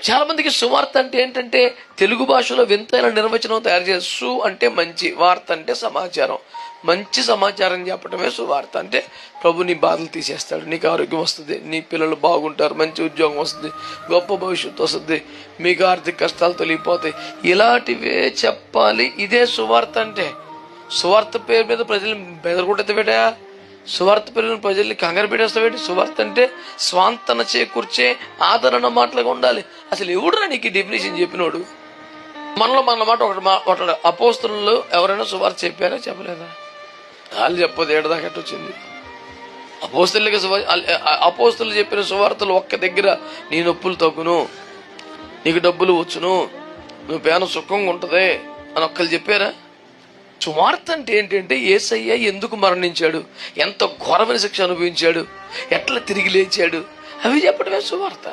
చాలా మందికి సువార్త అంటే ఏంటంటే తెలుగు భాషలో వింతైన నిర్వచనం తయారు చేసి, సు అంటే మంచి, వార్త అంటే సమాచారం. మంచి సమాచారం చెప్పడమే సువార్త. అంటే ప్రభు నీ బాధలు తీసేస్తాడు, నీకు ఆరోగ్యం వస్తుంది, నీ పిల్లలు బాగుంటారు, మంచి ఉద్యోగం వస్తుంది, గొప్ప భవిష్యత్తు వస్తుంది, మీకు ఆర్థిక కష్టాలు తొలగిపోతాయి, ఇలాంటివే చెప్పాలి. ఇదే సువార్త అంటే. సువార్త పేరు మీద ప్రజలు బెదరగొట్టేవేటా? సువార్త పేరు ప్రజల్ని కంగారు పెట్టేస్తావేంటి? సువార్త అంటే స్వాంతన చేకూర్చే ఆదరణ మాటలుగా ఉండాలి. అసలు ఎవడురా నీకు డెఫినేషన్ చెప్పినోడు? మనలో మన మాట ఒకటి అపోస్తలులు ఎవరైనా సువార్త చెప్పారా? చెప్పలేదా? వాళ్ళు చెప్పదు. ఏడదాకా వచ్చింది అపోస్తలుగా అపోస్తలు చెప్పిన సువార్తలు ఒక్క దగ్గర నీ నొప్పులు తగ్గును, నీకు డబ్బులు వచ్చును, నువ్వు పేన సుఖంగా ఉంటది అని ఒక్కరు చెప్పారా? సువార్త అంటే ఏంటంటే యేసయ్య ఎందుకు మరణించాడు, ఎంత ఘోరమైన శిక్ష అనుభవించాడు, ఎట్లా తిరిగి లేచాడు, అవి చెప్పడమే సువార్త.